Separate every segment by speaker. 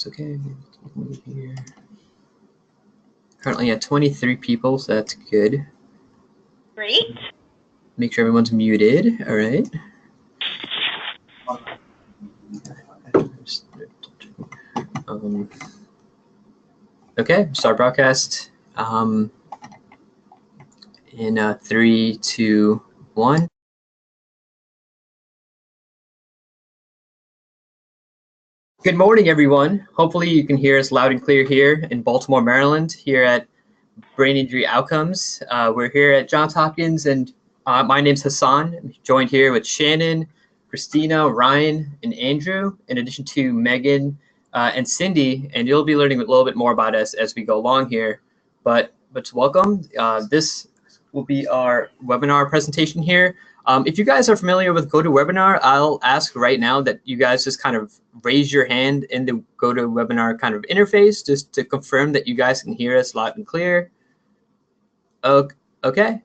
Speaker 1: It's okay. Move here. Currently at 23 people, so that's good.
Speaker 2: Great.
Speaker 1: Make sure everyone's muted. All right. Okay, start broadcast in 3, 2, 1. Good morning, everyone. Hopefully you can hear us loud and clear here in Baltimore, Maryland, here at Brain Injury Outcomes. We're here at Johns Hopkins, and my name's Hassan. I'm joined here with Shannon, Christina, Ryan, and Andrew, in addition to Megan and Cindy, and you'll be learning a little bit more about us as we go along here. But welcome. This will be our webinar presentation here. If you guys are familiar with GoToWebinar, I'll ask right now that you guys just kind of raise your hand in the GoToWebinar kind of interface just to confirm that you guys can hear us loud and clear. Okay.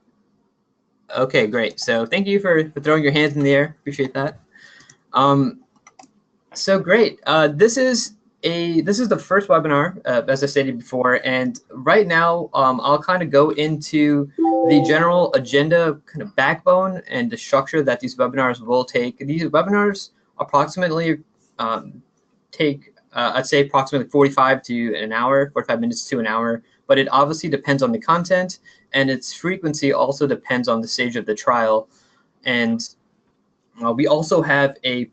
Speaker 1: Okay, great. So thank you for throwing your hands in the air. Appreciate that. So great. This is the first webinar, as I stated before, and right now I'll kind of go into the general agenda kind of backbone and the structure that these webinars will take. These webinars approximately take, I'd say approximately 45 to an hour, 45 minutes to an hour, but it obviously depends on the content, and its frequency also depends on the stage of the trial. And we also have a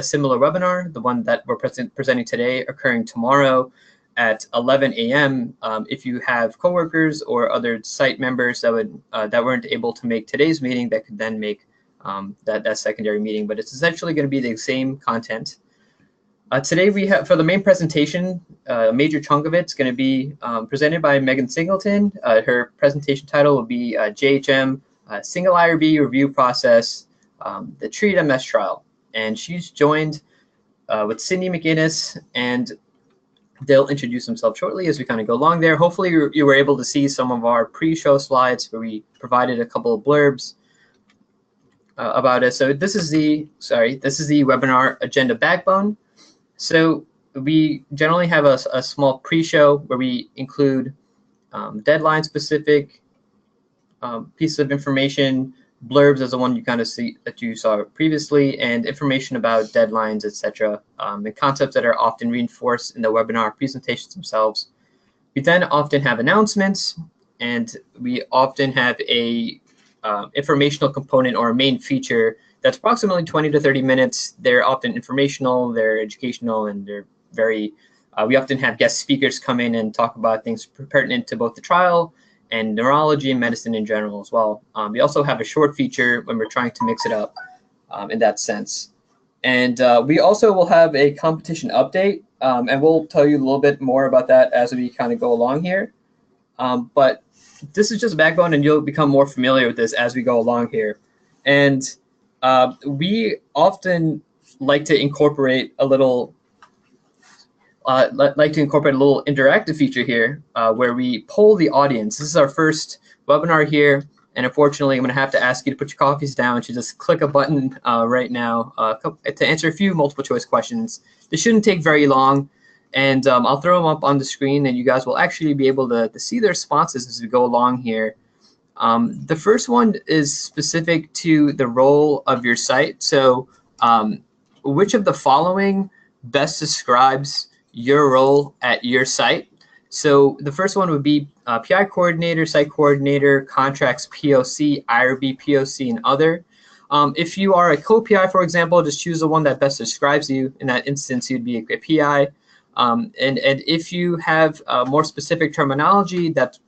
Speaker 1: similar webinar, the one that we're presenting today, occurring tomorrow at 11 a.m. If you have coworkers or other site members that weren't able to make today's meeting, that could then make that secondary meeting. But it's essentially going to be the same content. Today we have, for the main presentation, a major chunk of it's going to be presented by Megan Singleton. Her presentation title will be JHM Single IRB Review Process, the Treat MS Trial. And she's joined with Cindy McInnes, and they'll introduce themselves shortly as we kind of go along there. Hopefully you were able to see some of our pre-show slides where we provided a couple of blurbs about us. So this is the webinar agenda backbone. So we generally have a small pre-show where we include deadline-specific pieces of information, blurbs as the one you kind of see that you saw previously, and information about deadlines, etc., and concepts that are often reinforced in the webinar presentations themselves. We then often have announcements, and we often have a informational component or a main feature that's approximately 20 to 30 minutes. They're often informational, they're educational, and they're very, we often have guest speakers come in and talk about things pertinent to both the trial and neurology and medicine in general as well. We also have a short feature when we're trying to mix it up in that sense. And we also will have a competition update, and we'll tell you a little bit more about that as we kind of go along here. But this is just backbone, and you'll become more familiar with this as we go along here. And we often like to incorporate a little interactive feature here where we poll the audience. This is our first webinar here, and unfortunately, I'm going to have to ask you to put your coffees down to just click a button right now to answer a few multiple choice questions. This shouldn't take very long, and I'll throw them up on the screen, and you guys will actually be able to see the responses as we go along here. The first one is specific to the role of your site. So which of the following best describes your role at your site? So the first one would be PI coordinator, site coordinator, contracts POC, IRB POC, and other. If you are a co-PI, for example, just choose the one that best describes you. In that instance, you'd be a PI. And if you have more specific terminology that's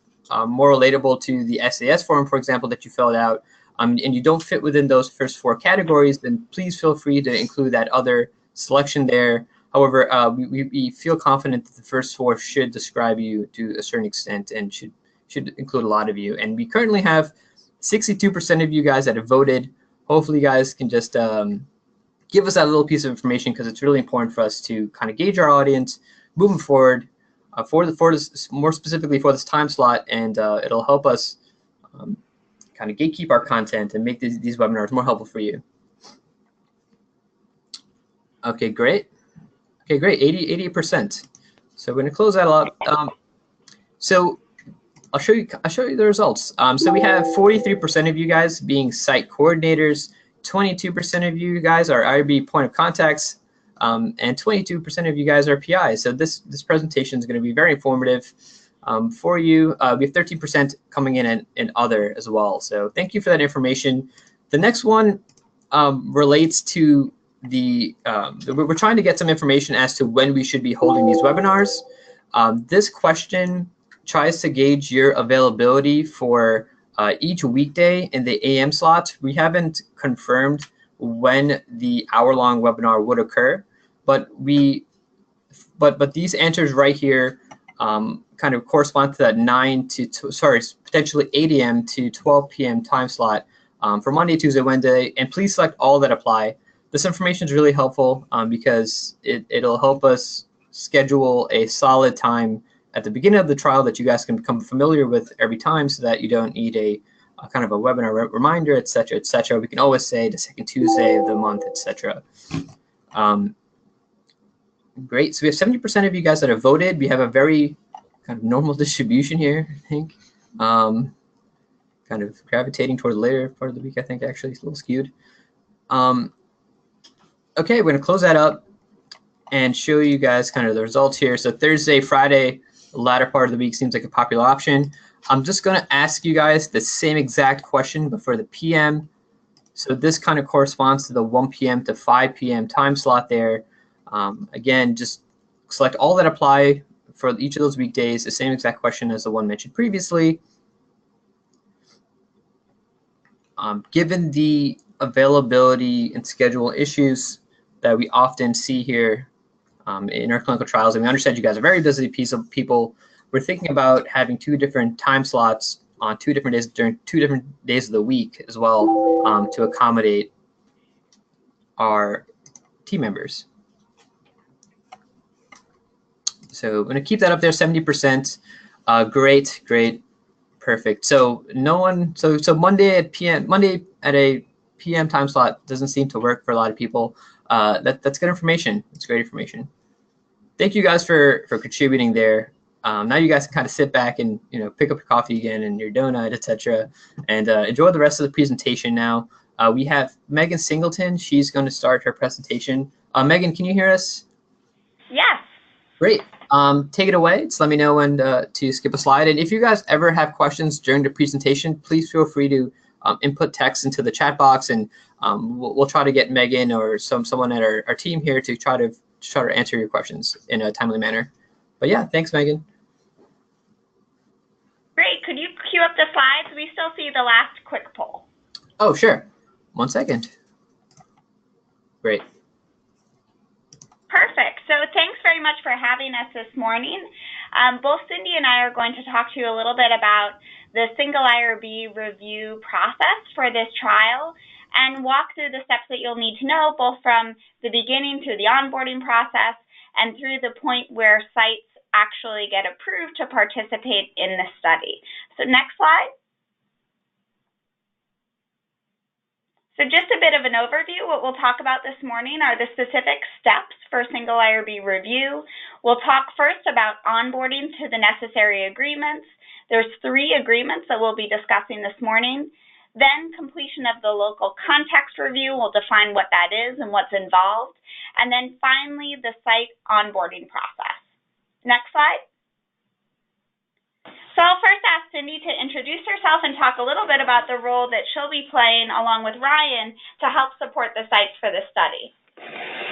Speaker 1: more relatable to the SAS form, for example, that you filled out, and you don't fit within those first 4 categories, then please feel free to include that other selection there. However, we feel confident that the first 4 should describe you to a certain extent and should include a lot of you. And we currently have 62% of you guys that have voted. Hopefully you guys can just give us that little piece of information, because it's really important for us to kind of gauge our audience moving forward for this, more specifically for this time slot, and it'll help us kind of gatekeep our content and make these webinars more helpful for you. Okay, great. Okay, great, 88%. So we're going to close that up. So I'll show you the results. So we have 43% of you guys being site coordinators, 22% of you guys are IRB point of contacts, and 22% of you guys are PIs. So this presentation is going to be very informative for you. We have 13% coming in other as well. So thank you for that information. The next one relates to the we're trying to get some information as to when we should be holding these webinars. This question tries to gauge your availability for each weekday in the AM slot. We haven't confirmed when the hour-long webinar would occur, but these answers right here kind of correspond to that potentially 8 a.m. to 12 p.m. time slot for Monday, Tuesday, Wednesday, and please select all that apply. This information is really helpful because it'll help us schedule a solid time at the beginning of the trial that you guys can become familiar with every time, so that you don't need a kind of a webinar reminder, et cetera, et cetera. We can always say the second Tuesday of the month, et cetera. Great. So we have 70% of you guys that have voted. We have a very kind of normal distribution here, I think. Kind of gravitating toward the later part of the week, I think, actually. It's a little skewed. Okay, we're going to close that up and show you guys kind of the results here. So Thursday, Friday, the latter part of the week seems like a popular option. I'm just going to ask you guys the same exact question, but for the PM. So this kind of corresponds to the 1 p.m. to 5 p.m. time slot there. Again, just select all that apply for each of those weekdays, the same exact question as the one mentioned previously. Given the availability and schedule issues that we often see here in our clinical trials, and we understand you guys are very busy people, we're thinking about having 2 different time slots on 2 different days during 2 different days of the week as well to accommodate our team members. So I'm going to keep that up there, 70%. Great, perfect. So so Monday at a PM time slot doesn't seem to work for a lot of people. That's good information. It's great information. Thank you guys for contributing there. Now you guys can kind of sit back and pick up your coffee again and your donut, etc., and enjoy the rest of the presentation. Now we have Megan Singleton. She's going to start her presentation. Megan, can you hear us?
Speaker 2: Yes.
Speaker 1: Great. Take it away. Just let me know when to skip a slide. And if you guys ever have questions during the presentation, please feel free to input text into the chat box, and we'll try to get Megan or someone at our team here to try to answer your questions in a timely manner. But yeah, thanks, Megan.
Speaker 2: Great. Could you queue up the slides? We still see the last quick poll.
Speaker 1: Oh, sure. 1 second. Great.
Speaker 2: Perfect. So thanks very much for having us this morning. Both Cindy and I are going to talk to you a little bit about the single IRB review process for this trial and walk through the steps that you'll need to know, both from the beginning through the onboarding process and through the point where sites actually get approved to participate in the study. So next slide. So just a bit of an overview. What we'll talk about this morning are the specific steps for single IRB review. We'll talk first about onboarding to the necessary agreements. There's 3 agreements that we'll be discussing this morning. Then completion of the local context review. We'll define what that is and what's involved. And then finally, the site onboarding process. Next slide. So I'll first ask Cindy to introduce herself and talk a little bit about the role that she'll be playing along with Ryan to help support the sites for this study.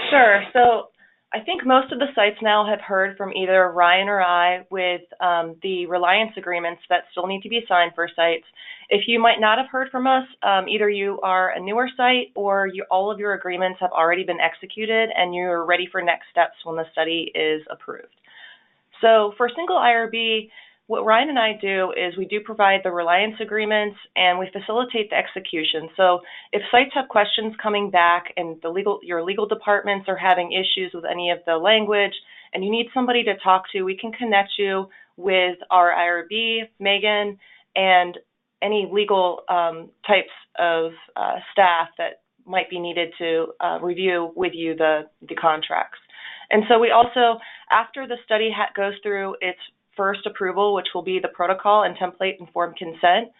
Speaker 3: Sure. So I think most of the sites now have heard from either Ryan or I with the reliance agreements that still need to be signed for sites. If you might not have heard from us, either you are a newer site or all of your agreements have already been executed and you're ready for next steps when the study is approved. So for single IRB, what Ryan and I do is we do provide the reliance agreements and we facilitate the execution. So if sites have questions coming back and your legal departments are having issues with any of the language and you need somebody to talk to, we can connect you with our IRB, Megan, and any legal types of staff that might be needed to review with you the contracts. And so we also, after the study goes through its first approval, which will be the protocol and template informed consent,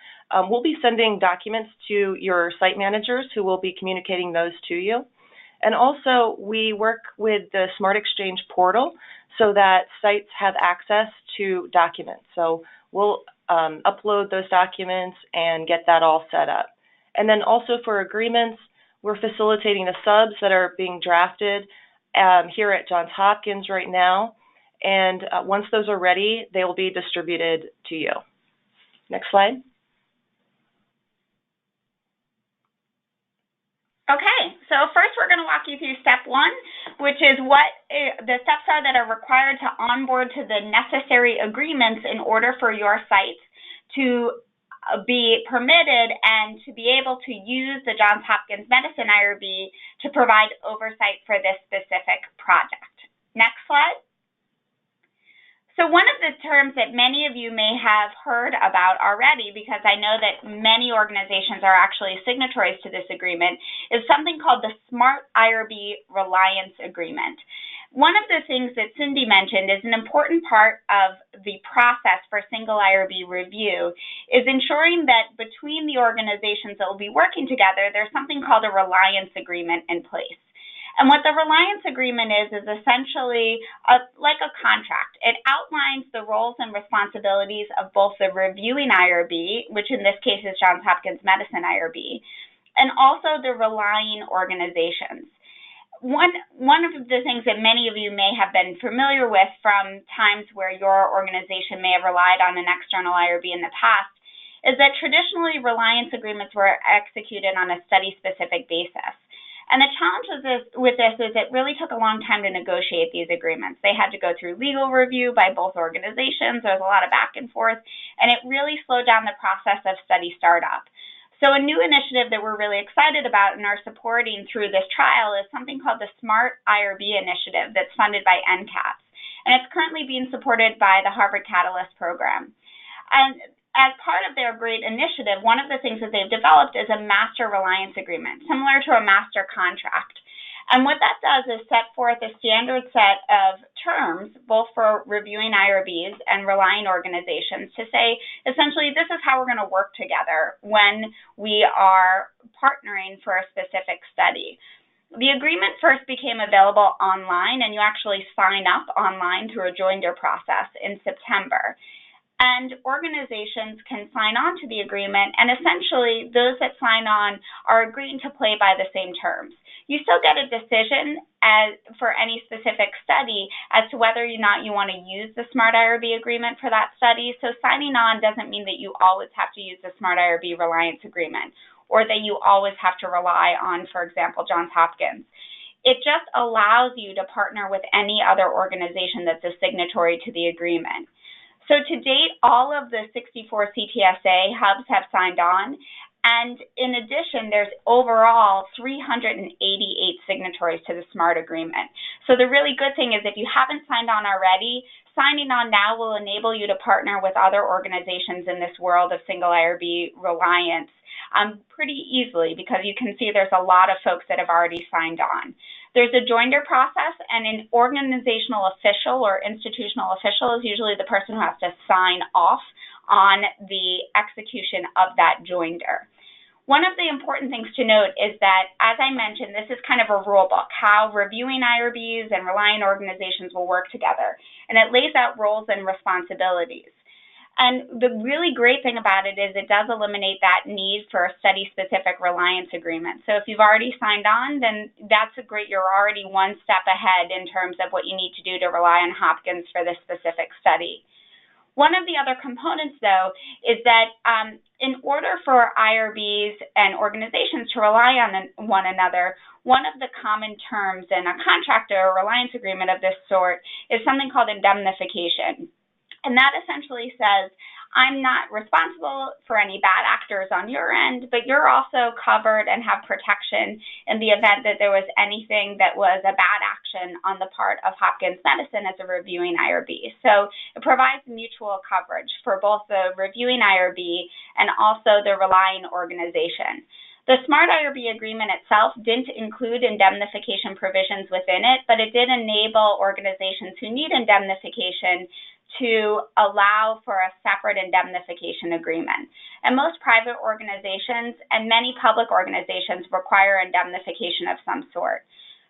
Speaker 3: we'll be sending documents to your site managers who will be communicating those to you. And also, we work with the Smart Exchange portal so that sites have access to documents. So we'll upload those documents and get that all set up. And then also for agreements, we're facilitating the subs that are being drafted here at Johns Hopkins right now. And once those are ready, they will be distributed to you. Next slide.
Speaker 2: Okay, so first we're going to walk you through step one, which is what the steps are that are required to onboard to the necessary agreements in order for your site to be permitted and to be able to use the Johns Hopkins Medicine IRB to provide oversight for this specific project. Next slide. So one of the terms that many of you may have heard about already, because I know that many organizations are actually signatories to this agreement, is something called the Smart IRB Reliance Agreement. One of the things that Cindy mentioned is an important part of the process for single IRB review is ensuring that between the organizations that will be working together, there's something called a reliance agreement in place. And what the reliance agreement is essentially like a contract. It outlines the roles and responsibilities of both the reviewing IRB, which in this case is Johns Hopkins Medicine IRB, and also the relying organizations. One of the things that many of you may have been familiar with from times where your organization may have relied on an external IRB in the past is that traditionally reliance agreements were executed on a study-specific basis. And the challenge with this is it really took a long time to negotiate these agreements. They had to go through legal review by both organizations. There was a lot of back and forth, and it really slowed down the process of study startup. So a new initiative that we're really excited about and are supporting through this trial is something called the Smart IRB Initiative that's funded by NCAPS. And it's currently being supported by the Harvard Catalyst program. And as part of their great initiative, one of the things that they've developed is a master reliance agreement, similar to a master contract. And what that does is set forth a standard set of terms, both for reviewing IRBs and relying organizations, to say, essentially, this is how we're going to work together when we are partnering for a specific study. The agreement first became available online, and you actually sign up online through a joinder process in September. And organizations can sign on to the agreement, and essentially those that sign on are agreeing to play by the same terms. You still get a decision for any specific study as to whether or not you want to use the Smart IRB agreement for that study. So signing on doesn't mean that you always have to use the Smart IRB Reliance Agreement or that you always have to rely on, for example, Johns Hopkins. It just allows you to partner with any other organization that's a signatory to the agreement. So to date, all of the 64 CTSA hubs have signed on, and in addition, there's overall 388 signatories to the SMART agreement. So the really good thing is if you haven't signed on already, signing on now will enable you to partner with other organizations in this world of single IRB reliance pretty easily, because you can see there's a lot of folks that have already signed on. There's a joinder process, and an organizational official or institutional official is usually the person who has to sign off on the execution of that joinder. One of the important things to note is that, as I mentioned, this is kind of a rule book, how reviewing IRBs and relying organizations will work together, and it lays out roles and responsibilities. And the really great thing about it is it does eliminate that need for a study-specific reliance agreement. So if you've already signed on, then that's a great, you're already one step ahead in terms of what you need to do to rely on Hopkins for this specific study. One of the other components, though, is that in order for IRBs and organizations to rely on one another, one of the common terms in a contract or reliance agreement of this sort is something called indemnification. And that essentially says, I'm not responsible for any bad actors on your end, but you're also covered and have protection in the event that there was anything that was a bad action on the part of Hopkins Medicine as a reviewing IRB. So it provides mutual coverage for both the reviewing IRB and also the relying organization. The SMART IRB agreement itself didn't include indemnification provisions within it, but it did enable organizations who need indemnification to allow for a separate indemnification agreement. And most private organizations and many public organizations require indemnification of some sort.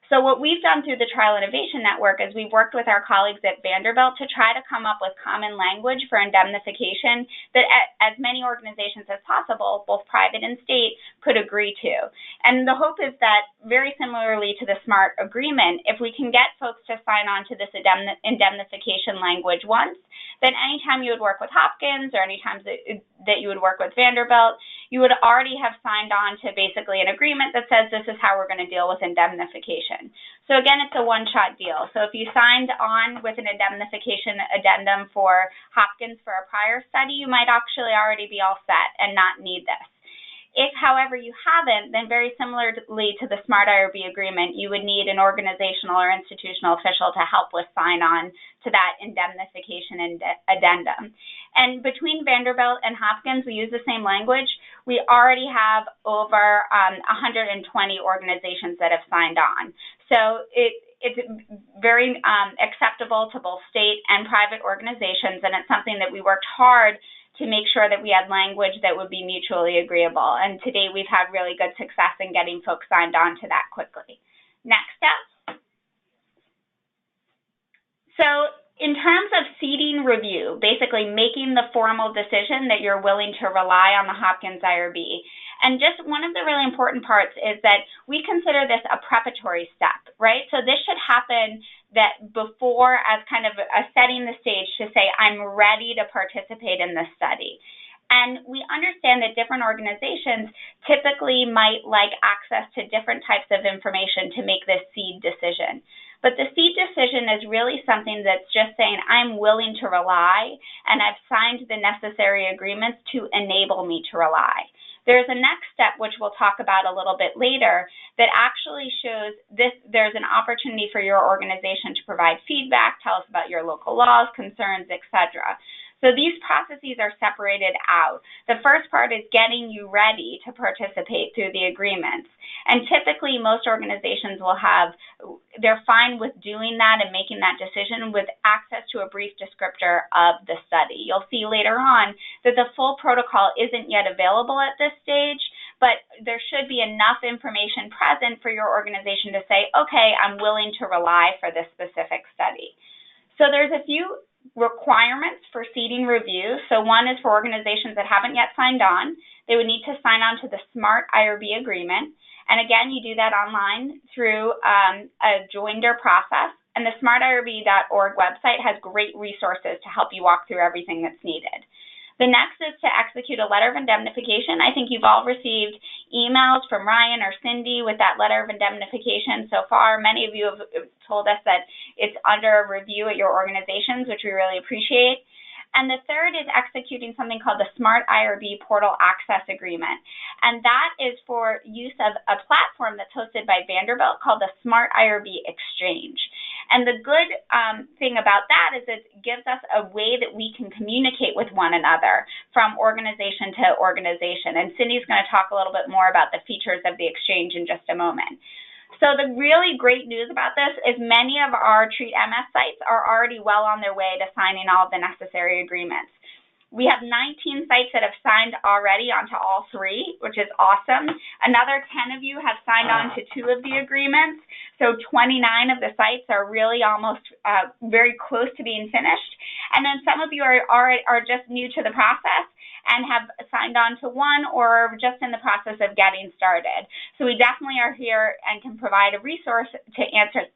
Speaker 2: So what we've done through the Trial Innovation Network is we've worked with our colleagues at Vanderbilt to try to come up with common language for indemnification that as many organizations as possible, both private and state, could agree to. And the hope is that, very similarly to the SMART agreement, if we can get folks to sign on to this indemnification language once, then anytime you would work with Hopkins or anytime that you would work with Vanderbilt, you would already have signed on to basically an agreement that says this is how we're going to deal with indemnification. So again, it's a one-shot deal. So if you signed on with an indemnification addendum for Hopkins for a prior study, you might actually already be all set and not need this. If, however, you haven't, then very similarly to the SMART IRB agreement, you would need an organizational or institutional official to help with sign-on to that indemnification addendum. And between Vanderbilt and Hopkins, we use the same language. We already have over 120 organizations that have signed on. So it's very acceptable to both state and private organizations, and it's something that we worked hard to make sure that we had language that would be mutually agreeable. And to date, we've had really good success in getting folks signed on to that quickly. Next step. So in terms of seeding review, basically making the formal decision that you're willing to rely on the Hopkins IRB. And just one of the really important parts is that we consider this a preparatory step, right? So this should happen that before, as kind of setting the stage to say, I'm ready to participate in this study. And we understand that different organizations typically might like access to different types of information to make this seed decision. But the seed decision is really something that's just saying, I'm willing to rely, and I've signed the necessary agreements to enable me to rely. There's a next step, which we'll talk about a little bit later, that actually shows there's an opportunity for your organization to provide feedback, tell us about your local laws, concerns, etc. So these processes are separated out. The first part is getting you ready to participate through the agreements. And typically, most organizations they're fine with doing that and making that decision with access to a brief descriptor of the study. You'll see later on that the full protocol isn't yet available at this stage, but there should be enough information present for your organization to say, okay, I'm willing to rely for this specific study. So there's a few requirements for seeding review. So one is for organizations that haven't yet signed on. They would need to sign on to the SMART IRB agreement. And again, you do that online through a joinder process. And the smartirb.org website has great resources to help you walk through everything that's needed. The next is to execute a letter of indemnification. I think you've all received emails from Ryan or Cindy with that letter of indemnification so far. Many of you have told us that it's under review at your organizations, which we really appreciate. And the third is executing something called the SMART IRB Portal Access Agreement. And that is for use of a platform that's hosted by Vanderbilt called the SMART IRB Exchange. And the good thing about that is it gives us a way that we can communicate with one another from organization to organization. And Cindy's going to talk a little bit more about the features of the exchange in just a moment. So the really great news about this is many of our Treat MS sites are already well on their way to signing all of the necessary agreements. We have 19 sites that have signed already onto all three, which is awesome. Another 10 of you have signed on to 2 of the agreements. So 29 of the sites are really almost very close to being finished. And then some of you are just new to the process and have signed on to 1 or just in the process of getting started. So we definitely are here and can provide a resource to answer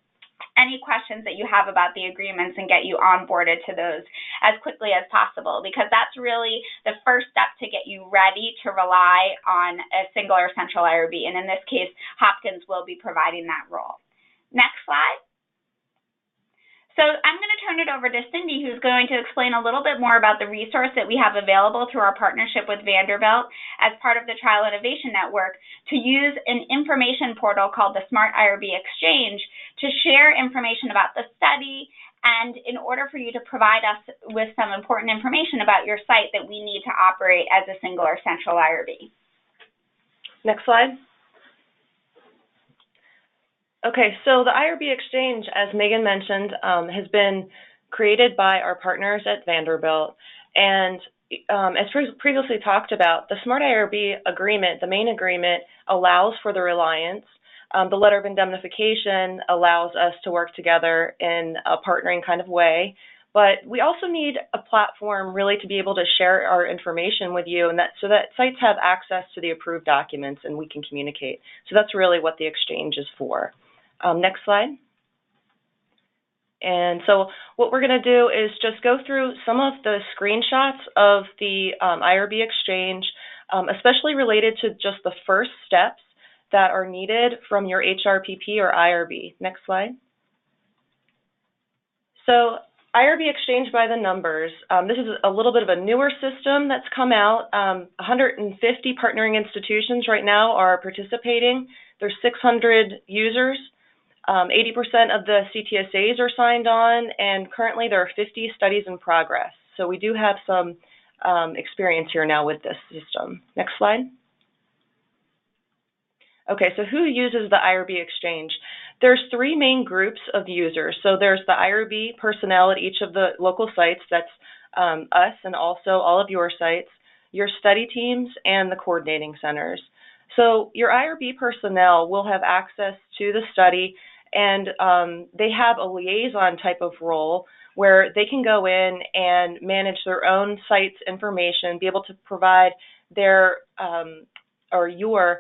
Speaker 2: any questions that you have about the agreements and get you onboarded to those as quickly as possible, because that's really the first step to get you ready to rely on a single or central IRB. And in this case, Hopkins will be providing that role. Next slide. So I'm going to turn it over to Cindy, who's going to explain a little bit more about the resource that we have available through our partnership with Vanderbilt as part of the Trial Innovation Network to use an information portal called the SMART IRB Exchange to share information about the study and in order for you to provide us with some important information about your site that we need to operate as a single or central IRB.
Speaker 3: Next slide. Okay, so the IRB Exchange, as Megan mentioned, has been created by our partners at Vanderbilt. And as previously talked about, the Smart IRB agreement, the main agreement, allows for the reliance. The letter of indemnification allows us to work together in a partnering kind of way. But we also need a platform really to be able to share our information with you, and so that sites have access to the approved documents and we can communicate. So that's really what the Exchange is for. Next slide. And so what we're going to do is just go through some of the screenshots of the IRB Exchange, especially related to just the first steps that are needed from your HRPP or IRB. Next slide. So IRB Exchange by the numbers. This is a little bit of a newer system that's come out. 150 partnering institutions right now are participating. There's 600 users. 80% of the CTSAs are signed on, and currently there are 50 studies in progress. So we do have some experience here now with this system. Next slide. Okay, so who uses the IRB Exchange? There's three main groups of users. So there's the IRB personnel at each of the local sites, that's us and also all of your sites, your study teams, and the coordinating centers. So your IRB personnel will have access to the study, and they have a liaison type of role where they can go in and manage their own site's information, be able to provide their or your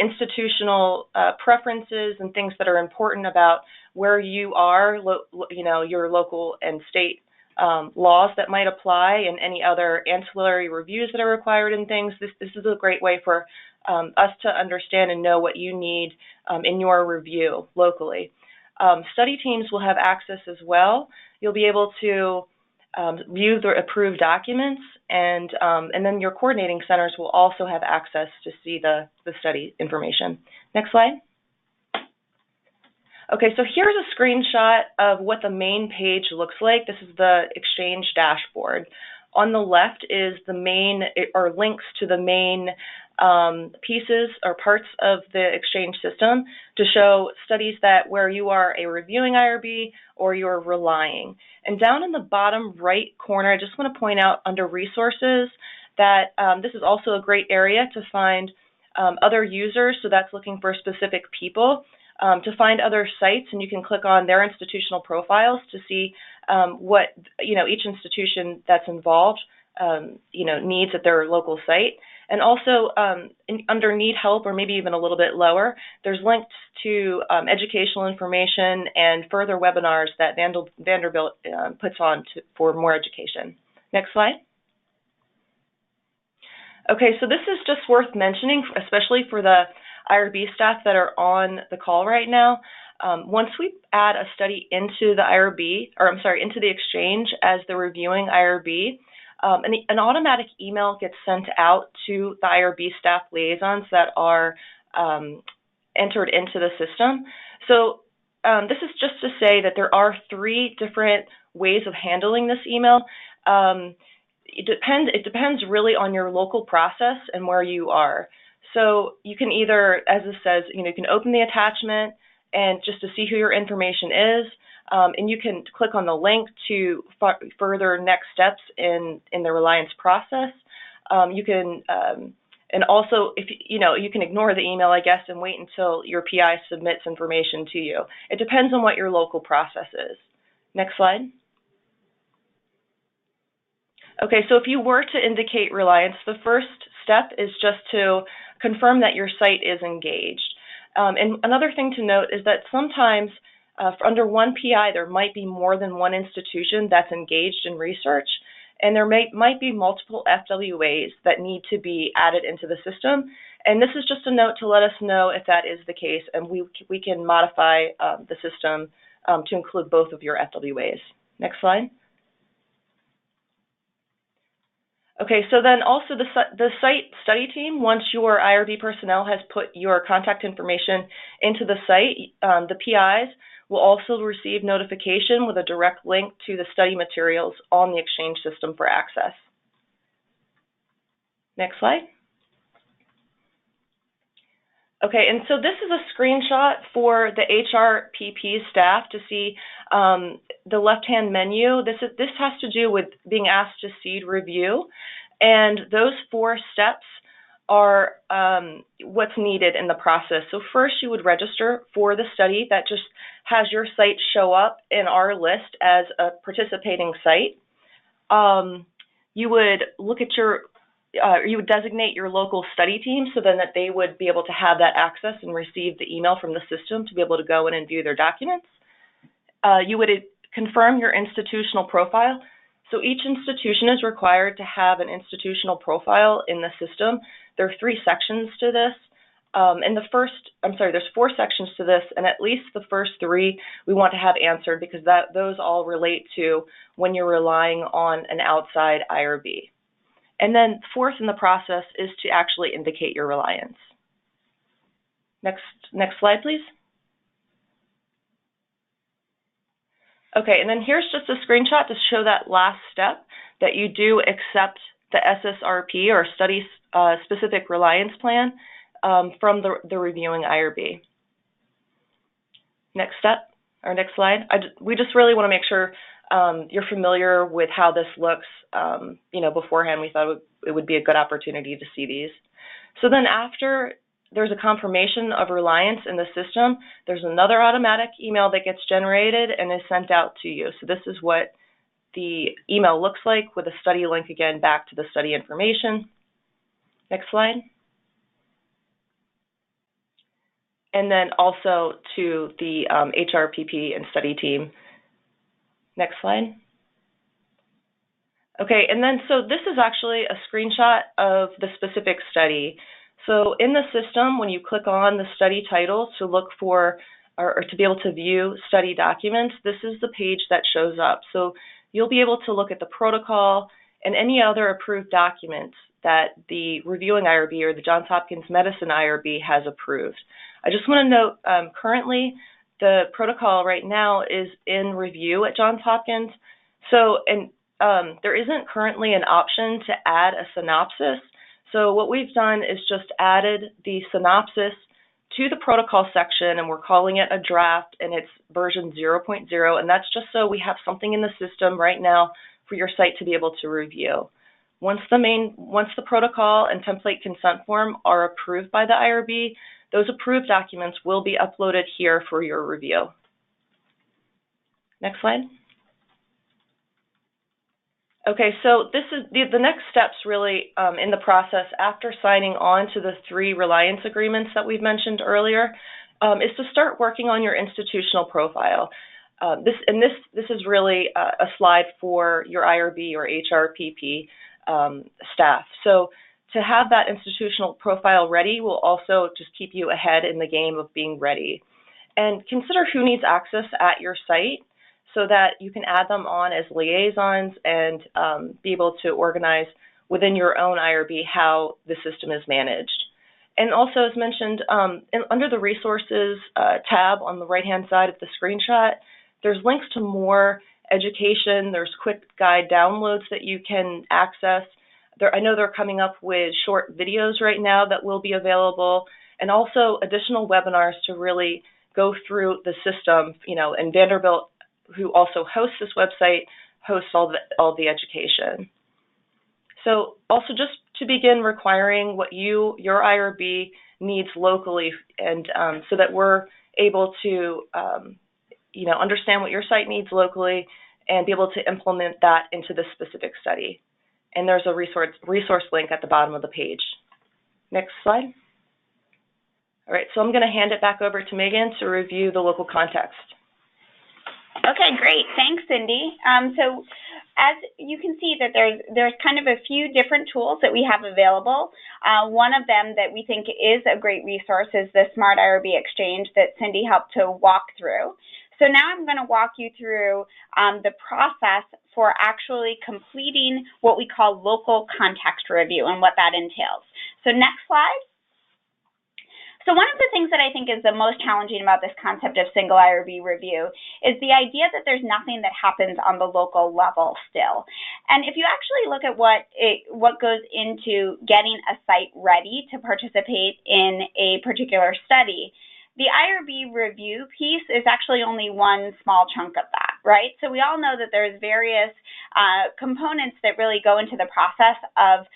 Speaker 3: institutional preferences and things that are important about where you are, your local and state laws that might apply, and any other ancillary reviews that are required and things. This is a great way for us to understand and know what you need in your review locally. Study teams will have access as well. You'll be able to view the approved documents, and then your coordinating centers will also have access to see the study information. Next slide. Okay, so here's a screenshot of what the main page looks like. This is the Exchange dashboard. On the left is the main, or links to the main pieces or parts of the Exchange system to show studies that where you are a reviewing IRB or you're relying. And down in the bottom right corner, I just want to point out under resources that this is also a great area to find other users, so that's looking for specific people, to find other sites, and you can click on their institutional profiles to see what each institution that's involved needs at their local site. And also under need help, or maybe even a little bit lower, there's links to educational information and further webinars that Vanderbilt puts on for more education. Next slide. Okay, so this is just worth mentioning, especially for the IRB staff that are on the call right now. Once we add a study into the into the Exchange as the reviewing IRB, an automatic email gets sent out to the IRB staff liaisons that are entered into the system. So this is just to say that there are 3 different ways of handling this email. It depends really on your local process and where you are. So you can either, as it says, you can open the attachment and just to see who your information is, and you can click on the link to further next steps in the Reliance process. You can, and also if you can ignore the email, I guess, and wait until your PI submits information to you. It depends on what your local process is. Next slide. Okay, so if you were to indicate Reliance, the first step is just to confirm that your site is engaged. And another thing to note is that sometimes under one PI, there might be more than one institution that's engaged in research, and there might be multiple FWAs that need to be added into the system. And this is just a note to let us know if that is the case, and we can modify the system to include both of your FWAs. Next slide. Okay, so then also the site study team, once your IRB personnel has put your contact information into the site, the PIs will also receive notification with a direct link to the study materials on the Exchange system for access. Next slide. Okay, and so this is a screenshot for the HRPP staff to see the left-hand menu. This has to do with being asked to seed review, and those 4 steps are what's needed in the process. So first, you would register for the study. That just has your site show up in our list as a participating site. You would look at you would designate your local study team so then that they would be able to have that access and receive the email from the system to be able to go in and view their documents. You would confirm your institutional profile. So each institution is required to have an institutional profile in the system. There are 3 sections to this. And there's 4 sections to this, and at least the first 3 we want to have answered because those all relate to when you're relying on an outside IRB. And then 4th in the process is to actually indicate your reliance. Next slide, please. Okay, and then here's just a screenshot to show that last step, that you do accept the SSRP or Study Specific Reliance Plan from the reviewing IRB. Next step, or next slide. We just really want to make sure you're familiar with how this looks. Beforehand, we thought it would be a good opportunity to see these. So then after there's a confirmation of reliance in the system, there's another automatic email that gets generated and is sent out to you. So this is what the email looks like with a study link again back to the study information. Next slide. And then also to the HRPP and study team. Next slide. Okay, and then so this is actually a screenshot of the specific study. So in the system, when you click on the study title to look for or to be able to view study documents, this is the page that shows up. So you'll be able to look at the protocol and any other approved documents that the reviewing IRB or the Johns Hopkins Medicine IRB has approved. I just want to note currently the protocol right now is in review at Johns Hopkins. So, there isn't currently an option to add a synopsis. So what we've done is just added the synopsis to the protocol section, and we're calling it a draft, and it's version 0.0, and that's just so we have something in the system right now for your site to be able to review. Once the protocol and template consent form are approved by the IRB, those approved documents will be uploaded here for your review. Next slide. Okay, so this is the next steps really in the process after signing on to the 3 reliance agreements that we've mentioned earlier is to start working on your institutional profile. This is really a slide for your IRB or HRPP staff. So to have that institutional profile ready will also just keep you ahead in the game of being ready. And consider who needs access at your site, so that you can add them on as liaisons and be able to organize within your own IRB how the system is managed. And also, as mentioned, under the resources tab on the right-hand side of the screenshot, there's links to more education. There's quick guide downloads that you can access. I know they're coming up with short videos right now that will be available, and also additional webinars to really go through the system, and Vanderbilt, who also hosts this website, hosts all the education. So also just to begin requiring what your IRB needs locally, and so that we're able to understand what your site needs locally and be able to implement that into this specific study. And there's a resource link at the bottom of the page. Next slide. All right, so I'm going to hand it back over to Megan to review the local context.
Speaker 2: Okay, great. Thanks, Cindy. So as you can see that there's kind of a few different tools that we have available. One of them that we think is a great resource is the Smart IRB Exchange that Cindy helped to walk through. So now I'm going to walk you through the process for actually completing what we call local context review and what that entails. So next slide. So one of the things that I think is the most challenging about this concept of single IRB review is the idea that there's nothing that happens on the local level still. And if you actually look at what goes into getting a site ready to participate in a particular study, the IRB review piece is actually only one small chunk of that, right? So we all know that there's various components that really go into the process of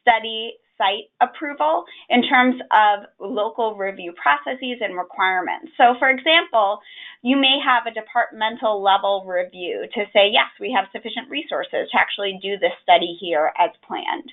Speaker 2: study site approval in terms of local review processes and requirements. So for example, you may have a departmental level review to say, yes, we have sufficient resources to actually do this study here as planned.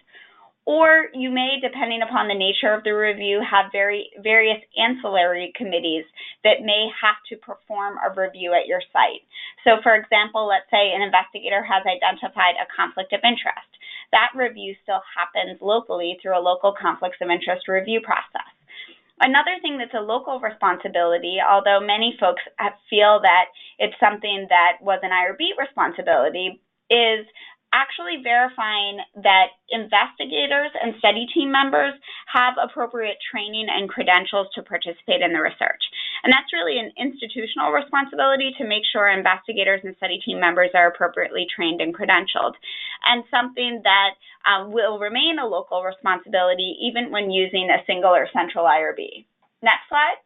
Speaker 2: Or you may, depending upon the nature of the review, have various ancillary committees that may have to perform a review at your site. So for example, let's say an investigator has identified a conflict of interest. That review still happens locally through a local conflicts of interest review process. Another thing that's a local responsibility, although many folks feel that it's something that was an IRB responsibility, is actually verifying that investigators and study team members have appropriate training and credentials to participate in the research. And that's really an institutional responsibility to make sure investigators and study team members are appropriately trained and credentialed, and something that will remain a local responsibility even when using a single or central IRB. Next slide.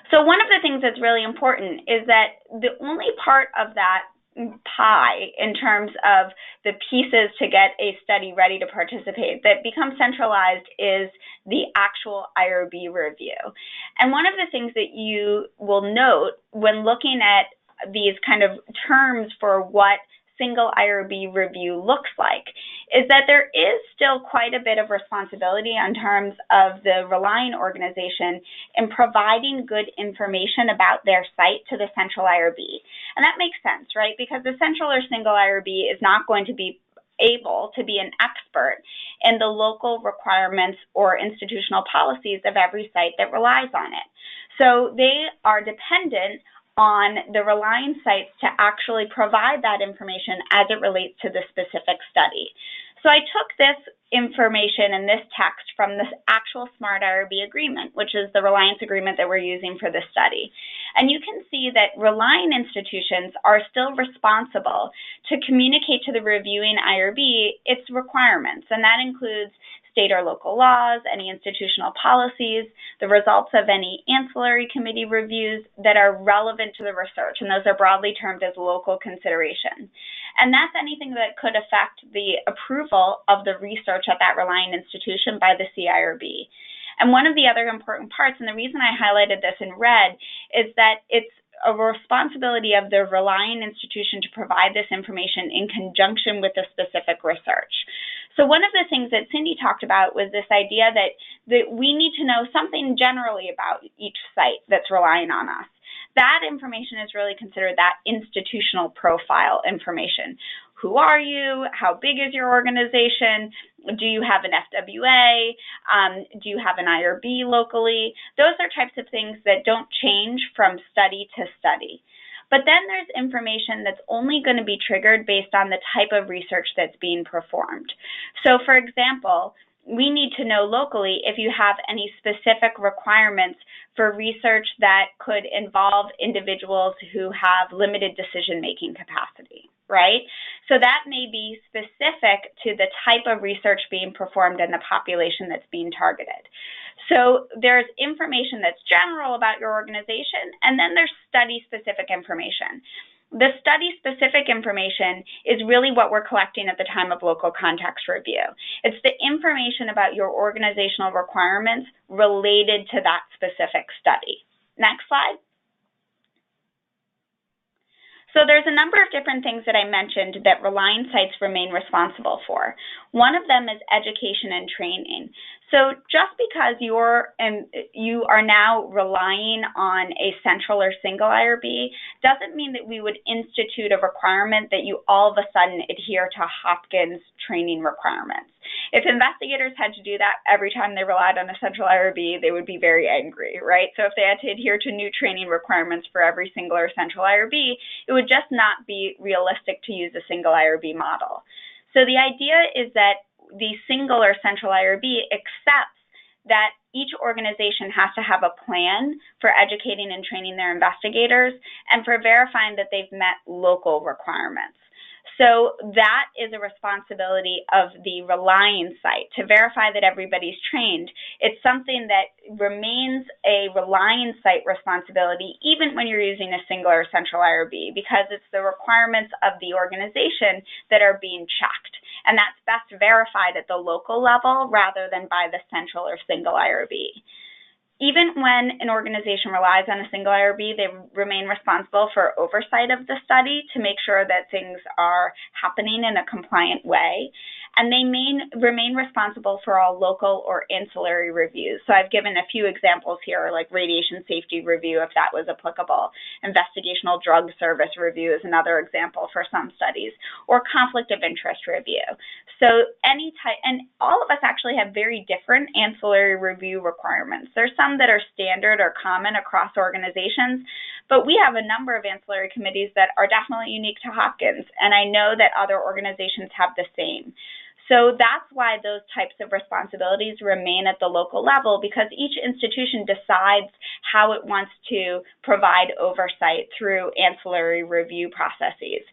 Speaker 2: So one of the things that's really important is that the only part of that pie in terms of the pieces to get a study ready to participate that becomes centralized is the actual IRB review. And one of the things that you will note when looking at these kind of terms for what single IRB review looks like is that there is still quite a bit of responsibility in terms of the relying organization in providing good information about their site to the central IRB. And that makes sense, right? Because the central or single IRB is not going to be able to be an expert in the local requirements or institutional policies of every site that relies on it. So they are dependent on the relying sites to actually provide that information as it relates to the specific study. So I took this information and this text from this actual SMART IRB agreement, which is the reliance agreement that we're using for this study. And you can see that relying institutions are still responsible to communicate to the reviewing IRB its requirements, and that includes state or local laws, any institutional policies, the results of any ancillary committee reviews that are relevant to the research, and those are broadly termed as local consideration. And that's anything that could affect the approval of the research at that relying institution by the CIRB. And one of the other important parts, and the reason I highlighted this in red, is that it's a responsibility of the relying institution to provide this information in conjunction with the specific research. So one of the things that Cindy talked about was this idea that we need to know something generally about each site that's relying on us. That information is really considered that institutional profile information. Who are you? How big is your organization? Do you have an FWA? Do you have an IRB locally? Those are types of things that don't change from study to study. But then there's information that's only going to be triggered based on the type of research that's being performed. So for example, we need to know locally if you have any specific requirements for research that could involve individuals who have limited decision-making capacity, right? So that may be specific to the type of research being performed in the population that's being targeted. So there's information that's general about your organization, and then there's study-specific information. The study-specific information is really what we're collecting at the time of local context review. It's the information about your organizational requirements related to that specific study. Next slide. So there's a number of different things that I mentioned that relying sites remain responsible for. One of them is education and training. So just because you are now relying on a central or single IRB doesn't mean that we would institute a requirement that you all of a sudden adhere to Hopkins training requirements. If investigators had to do that every time they relied on a central IRB, they would be very angry, right? So if they had to adhere to new training requirements for every single or central IRB, it would just not be realistic to use a single IRB model. So the idea is that the single or central IRB accepts that each organization has to have a plan for educating and training their investigators and for verifying that they've met local requirements. So that is a responsibility of the relying site to verify that everybody's trained. It's something that remains a relying site responsibility even when you're using a single or central IRB, because it's the requirements of the organization that are being checked. And that's best verified at the local level rather than by the central or single IRB. Even when an organization relies on a single IRB, they remain responsible for oversight of the study to make sure that things are happening in a compliant way. And they remain responsible for all local or ancillary reviews. So I've given a few examples here, like radiation safety review, if that was applicable. Investigational drug service review is another example for some studies, or conflict of interest review. So any type, and all of us actually have very different ancillary review requirements. There's some that are standard or common across organizations, but we have a number of ancillary committees that are definitely unique to Hopkins, and I know that other organizations have the same. So that's why those types of responsibilities remain at the local level, because each institution decides how it wants to provide oversight through ancillary review processes.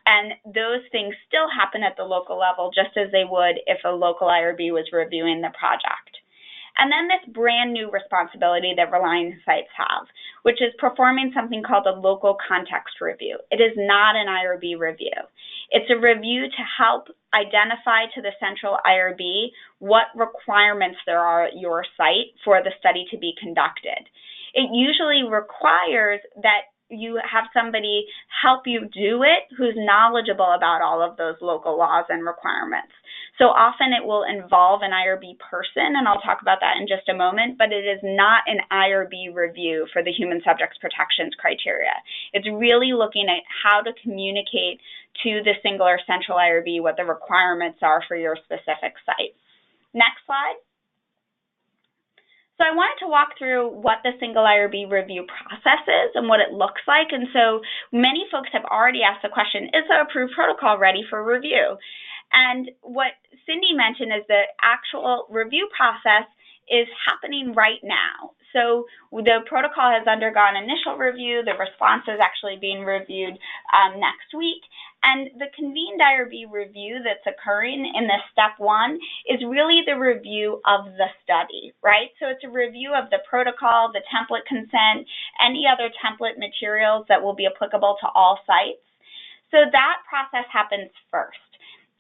Speaker 2: And those things still happen at the local level just as they would if a local IRB was reviewing the project. And then this brand new responsibility that relying sites have, which is performing something called a local context review. It is not an IRB review. It's a review to help identify to the central IRB what requirements there are at your site for the study to be conducted. It usually requires that you have somebody help you do it who's knowledgeable about all of those local laws and requirements. So often it will involve an IRB person, and I'll talk about that in just a moment, but it is not an IRB review for the human subjects protections criteria. It's really looking at how to communicate to the single or central IRB what the requirements are for your specific site. Next slide. So I wanted to walk through what the single IRB review process is and what it looks like. And so many folks have already asked the question, is the approved protocol ready for review? And what Cindy mentioned is the actual review process is happening right now. So the protocol has undergone initial review. The response is actually being reviewed next week. And the convened IRB review that's occurring in this step one is really the review of the study, right? So it's a review of the protocol, the template consent, any other template materials that will be applicable to all sites. So that process happens first.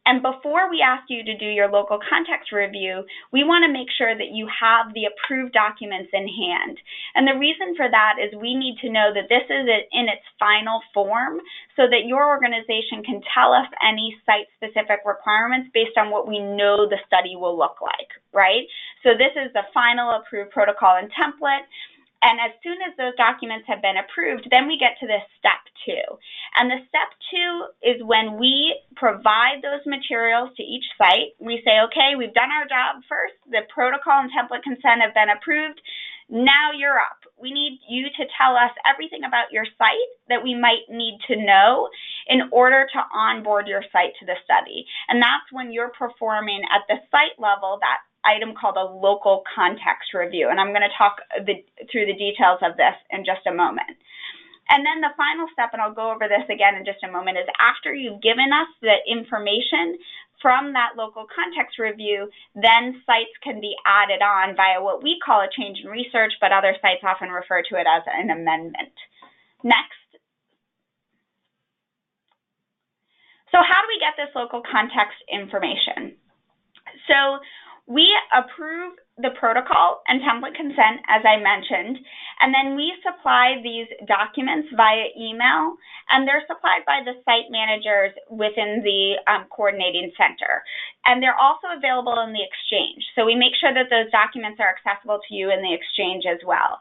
Speaker 2: And before we ask you to do your local context review, we want to make sure that you have the approved documents in hand. And the reason for that is we need to know that this is in its final form so that your organization can tell us any site-specific requirements based on what we know the study will look like, right? So this is the final approved protocol and template. And as soon as those documents have been approved, then we get to this step two. And the step two is when we provide those materials to each site. We say, okay, we've done our job first. The protocol and template consent have been approved. Now you're up. We need you to tell us everything about your site that we might need to know in order to onboard your site to the study. And that's when you're performing at the site level that item called a local context review. And I'm going to talk through the details of this in just a moment. And then the final step, and I'll go over this again in just a moment, is after you've given us the information from that local context review, then sites can be added on via what we call a change in research, but other sites often refer to it as an amendment. Next. So how do we get this local context information? So we approve the protocol and template consent, as I mentioned, and then we supply these documents via email, and they're supplied by the site managers within the coordinating center. And they're also available in the Exchange. So we make sure that those documents are accessible to you in the Exchange as well.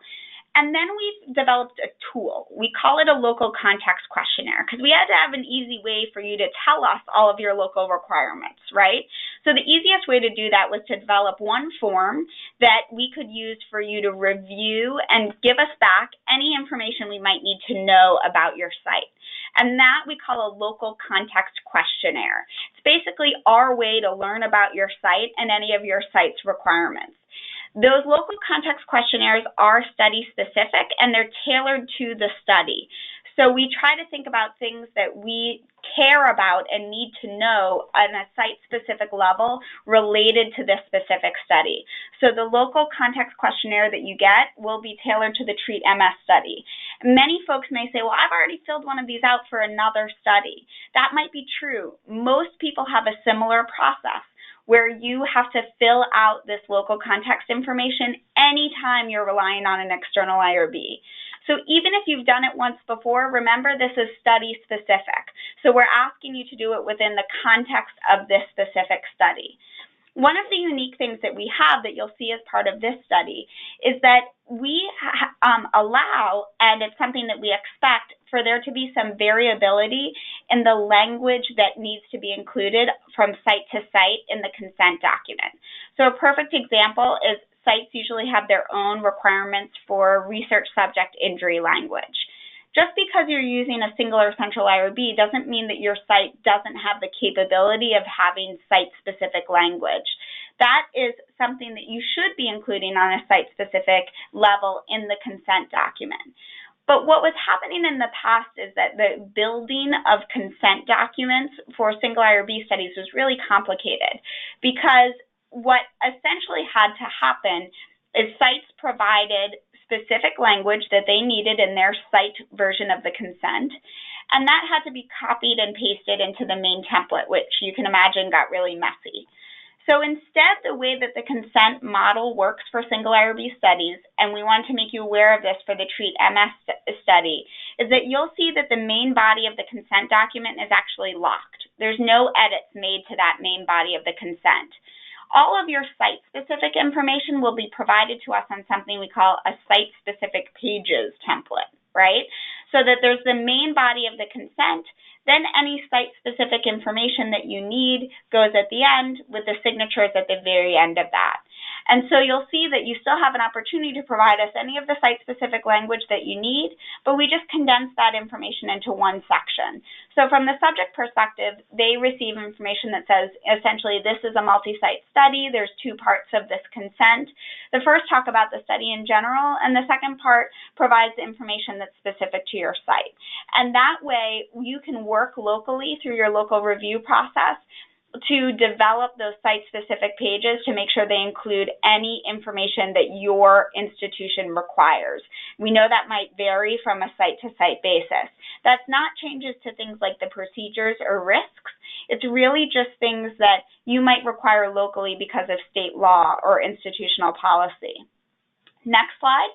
Speaker 2: And then we've developed a tool. We call it a local context questionnaire because we had to have an easy way for you to tell us all of your local requirements, right? So the easiest way to do that was to develop one form that we could use for you to review and give us back any information we might need to know about your site. And that we call a local context questionnaire. It's basically our way to learn about your site and any of your site's requirements. Those local context questionnaires are study specific and they're tailored to the study. So we try to think about things that we care about and need to know on a site-specific level related to this specific study. So the local context questionnaire that you get will be tailored to the TREAT MS study. Many folks may say, well, I've already filled one of these out for another study. That might be true. Most people have a similar process where you have to fill out this local context information anytime you're relying on an external IRB. So even if you've done it once before, remember this is study specific. So we're asking you to do it within the context of this specific study. One of the unique things that we have that you'll see as part of this study is that we allow, and it's something that we expect, for there to be some variability in the language that needs to be included from site to site in the consent document. So a perfect example is sites usually have their own requirements for research subject injury language. Just because you're using a single or central IRB doesn't mean that your site doesn't have the capability of having site-specific language. That is something that you should be including on a site-specific level in the consent document. But what was happening in the past is that the building of consent documents for single IRB studies was really complicated because what essentially had to happen is sites provided specific language that they needed in their site version of the consent, and that had to be copied and pasted into the main template, which you can imagine got really messy. So instead, the way that the consent model works for single IRB studies, and we want to make you aware of this for the TREAT MS study, is that you'll see that the main body of the consent document is actually locked. There's no edits made to that main body of the consent. All of your site-specific information will be provided to us on something we call a site-specific pages template, right? So that there's the main body of the consent, then any site-specific information that you need goes at the end with the signatures at the very end of that. And so you'll see that you still have an opportunity to provide us any of the site-specific language that you need, but we just condense that information into one section. So from the subject perspective, they receive information that says, essentially, this is a multi-site study. There's two parts of this consent. The first talk about the study in general, and the second part provides the information that's specific to your site. And that way, you can work locally through your local review process to develop those site-specific pages to make sure they include any information that your institution requires. We know that might vary from a site-to-site basis. That's not changes to things like the procedures or risks. It's really just things that you might require locally because of state law or institutional policy. Next slide.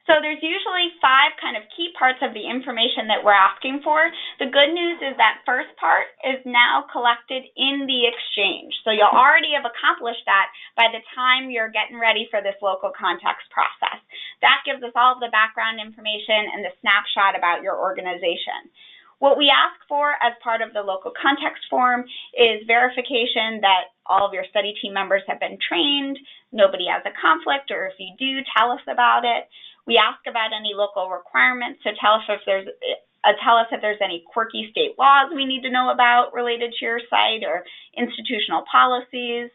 Speaker 2: So there's usually 5 kind of key parts of the information that we're asking for. The good news is that first part is now collected in the exchange. So you'll already have accomplished that by the time you're getting ready for this local context process. That gives us all of the background information and the snapshot about your organization. What we ask for as part of the local context form is verification that all of your study team members have been trained, nobody has a conflict, or if you do, tell us about it. We ask about any local requirements, so tell us if there's any quirky state laws we need to know about related to your site or institutional policies.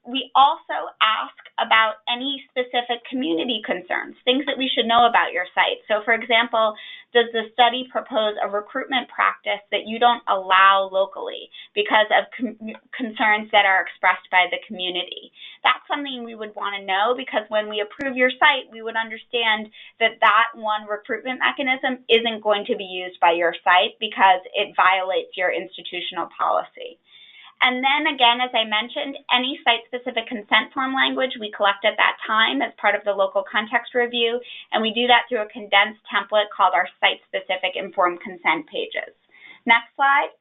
Speaker 2: We also ask about any specific community concerns, things that we should know about your site. So for example, does the study propose a recruitment practice that you don't allow locally because of concerns that are expressed by the community? That's something we would want to know, because when we approve your site, we would understand that that one recruitment mechanism isn't going to be used by your site because it violates your institutional policy. And then again, as I mentioned, any site-specific consent form language we collect at that time as part of the local context review, and we do that through a condensed template called our site-specific informed consent pages. Next slide.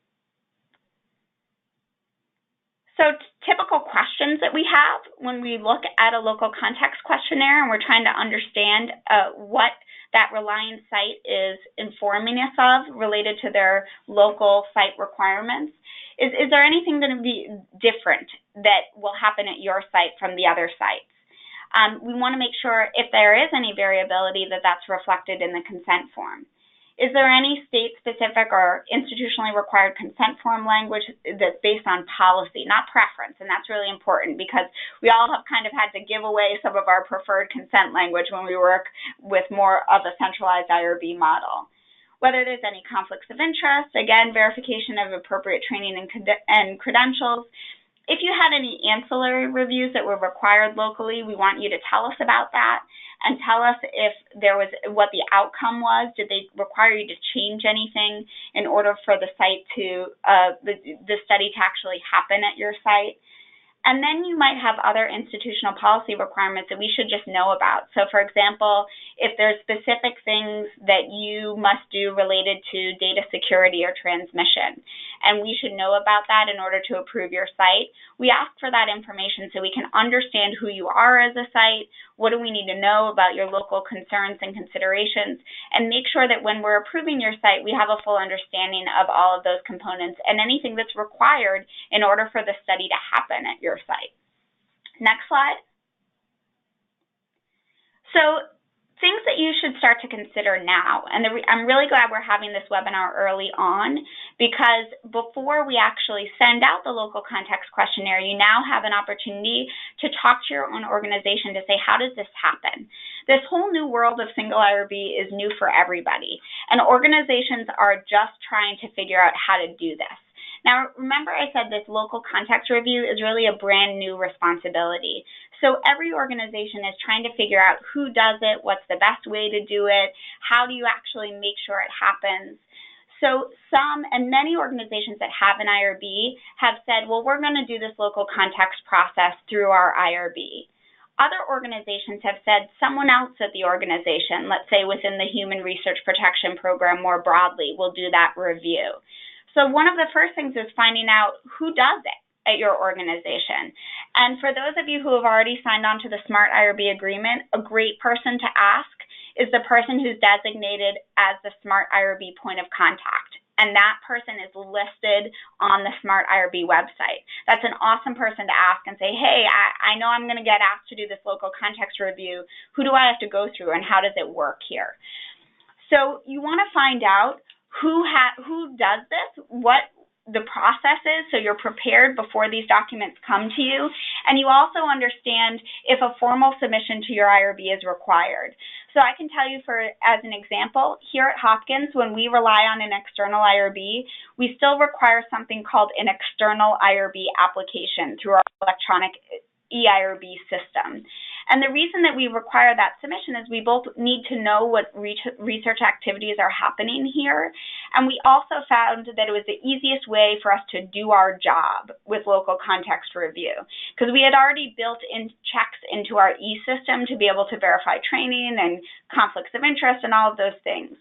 Speaker 2: So typical questions that we have when we look at a local context questionnaire and we're trying to understand what that Reliance site is informing us of related to their local site requirements. Is there anything going to be different that will happen at your site from the other sites? We want to make sure if there is any variability that that's reflected in the consent form. Is there any state-specific or institutionally required consent form language that's based on policy, not preference? And that's really important because we all have kind of had to give away some of our preferred consent language when we work with more of a centralized IRB model. Whether there's any conflicts of interest, again, verification of appropriate training and credentials. If you had any ancillary reviews that were required locally, we want you to tell us about that and tell us if there was what the outcome was. Did they require you to change anything in order for the site to the study to actually happen at your site? And then you might have other institutional policy requirements that we should just know about. So for example, if there's specific things that you must do related to data security or transmission, and we should know about that in order to approve your site, we ask for that information so we can understand who you are as a site, what do we need to know about your local concerns and considerations, and make sure that when we're approving your site, we have a full understanding of all of those components and anything that's required in order for the study to happen at your site. Next slide. So things that you should start to consider now, and I'm really glad we're having this webinar early on because before we actually send out the local context questionnaire, you now have an opportunity to talk to your own organization to say, how does this happen? This whole new world of single IRB is new for everybody, and organizations are just trying to figure out how to do this. Now, remember I said this local context review is really a brand new responsibility. So every organization is trying to figure out who does it, what's the best way to do it, how do you actually make sure it happens. So some and many organizations that have an IRB have said, well, we're going to do this local context process through our IRB. Other organizations have said someone else at the organization, let's say within the Human Research Protection Program more broadly, will do that review. So one of the first things is finding out who does it at your organization. And for those of you who have already signed on to the SMART IRB agreement, a great person to ask is the person who's designated as the SMART IRB point of contact. And that person is listed on the SMART IRB website. That's an awesome person to ask and say, hey, I know I'm going to get asked to do this local context review. Who do I have to go through and how does it work here? So you want to find out who does this, what the process is, so you're prepared before these documents come to you, and you also understand if a formal submission to your IRB is required. So I can tell you, as an example, here at Hopkins, when we rely on an external IRB, we still require something called an external IRB application through our electronic eIRB system. And the reason that we require that submission is we both need to know what research activities are happening here, and we also found that it was the easiest way for us to do our job with local context review, because we had already built in checks into our e-system to be able to verify training and conflicts of interest and all of those things.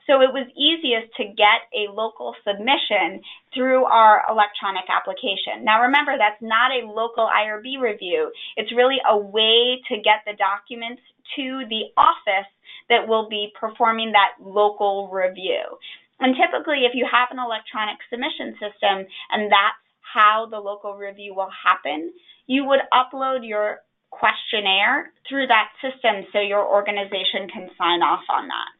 Speaker 2: So it was easiest to get a local submission through our electronic application. Now remember, that's not a local IRB review. It's really a way to get the documents to the office that will be performing that local review. And typically, if you have an electronic submission system and that's how the local review will happen, you would upload your questionnaire through that system so your organization can sign off on that.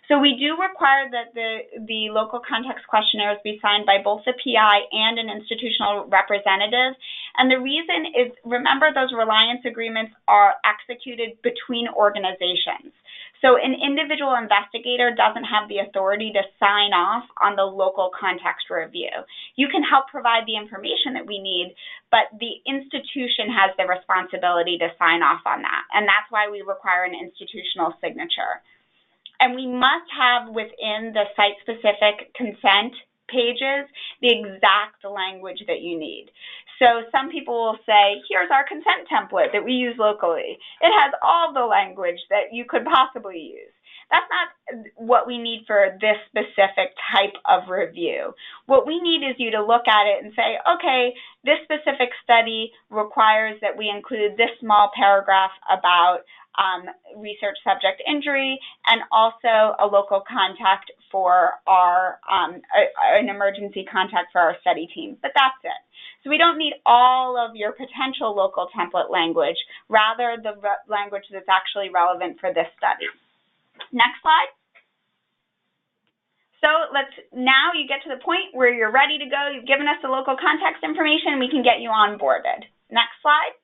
Speaker 2: So we do require that the local context questionnaires be signed by both the PI and an institutional representative. And the reason is, remember, those reliance agreements are executed between organizations. So an individual investigator doesn't have the authority to sign off on the local context review. You can help provide the information that we need, but the institution has the responsibility to sign off on that. And that's why we require an institutional signature. And we must have within the site-specific consent pages the exact language that you need. So some people will say, here's our consent template that we use locally. It has all the language that you could possibly use. That's not what we need for this specific type of review. What we need is you to look at it and say, okay, this specific study requires that we include this small paragraph about research subject injury and also a local contact for our, an emergency contact for our study team, but that's it. So we don't need all of your potential local template language, rather the language that's actually relevant for this study. Next slide. So now you get to the point where you're ready to go. You've given us the local context information. We can get you onboarded. Next slide.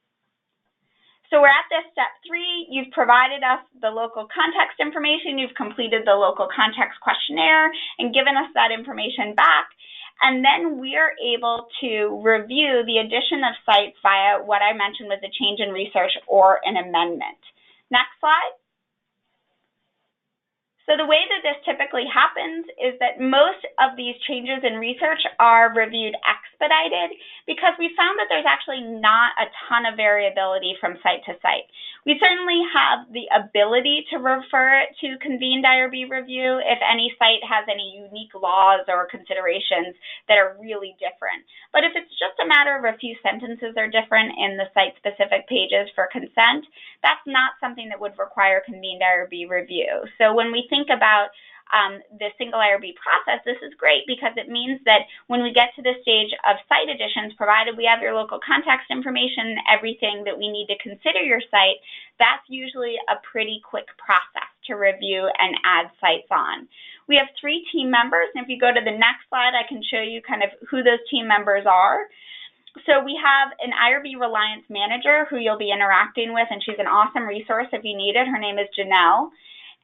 Speaker 2: So we're at this step 3. You've provided us the local context information. You've completed the local context questionnaire and given us that information back. And then we are able to review the addition of sites via what I mentioned was a change in research or an amendment. Next slide. So the way that this typically happens is that most of these changes in research are reviewed expedited because we found that there's actually not a ton of variability from site to site. We certainly have the ability to refer it to convened IRB review if any site has any unique laws or considerations that are really different. But if it's just a matter of a few sentences are different in the site-specific pages for consent, that's not something that would require convened IRB review. So when we think about the single IRB process, this is great because it means that when we get to the stage of site additions, provided we have your local context information, everything that we need to consider your site, that's usually a pretty quick process to review and add sites on. We have 3 team members, and if you go to the next slide, I can show you kind of who those team members are. So we have an IRB Reliance Manager who you'll be interacting with, and she's an awesome resource if you need it. Her name is Janelle.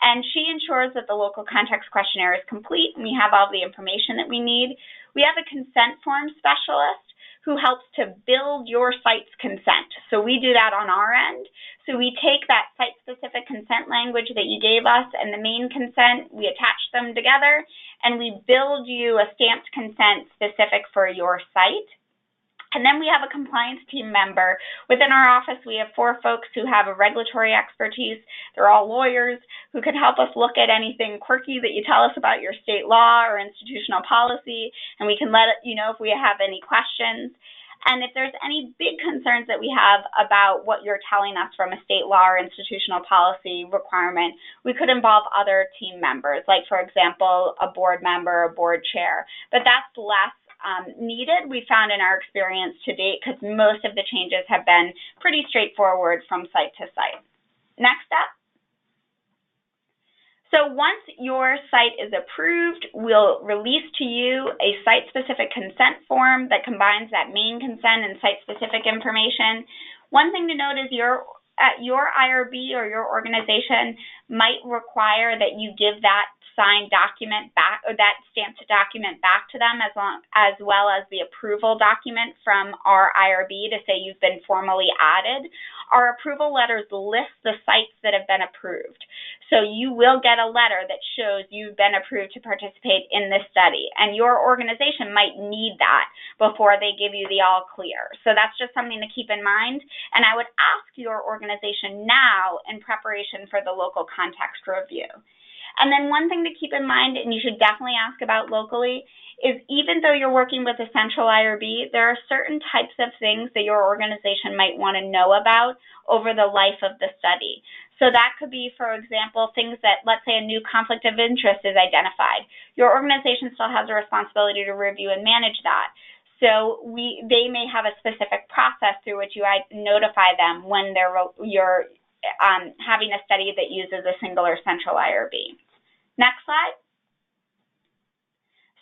Speaker 2: And she ensures that the local context questionnaire is complete and we have all the information that we need. We have a consent form specialist who helps to build your site's consent. So we do that on our end. So we take that site-specific consent language that you gave us and the main consent, we attach them together, and we build you a stamped consent specific for your site. And then we have a compliance team member. Within our office, we have 4 folks who have a regulatory expertise. They're all lawyers who can help us look at anything quirky that you tell us about your state law or institutional policy, and we can let you know if we have any questions. And if there's any big concerns that we have about what you're telling us from a state law or institutional policy requirement, we could involve other team members, like, for example, a board member, a board chair. But that's less needed, we found in our experience to date, because most of the changes have been pretty straightforward from site to site. Next up. So once your site is approved, we'll release to you a site-specific consent form that combines that main consent and site-specific information. One thing to note is your IRB or your organization might require that you give that signed document back, or that stamped document back to them, as well as the approval document from our IRB to say you've been formally added. Our approval letters list the sites that have been approved. So you will get a letter that shows you've been approved to participate in this study, and your organization might need that before they give you the all clear. So that's just something to keep in mind, and I would ask your organization now in preparation for the local context review. And then one thing to keep in mind, and you should definitely ask about locally, is even though you're working with a central IRB, there are certain types of things that your organization might want to know about over the life of the study. So that could be, for example, things that, let's say a new conflict of interest is identified. Your organization still has a responsibility to review and manage that. So they may have a specific process through which you notify them when you're having a study that uses a single or central IRB. Next slide.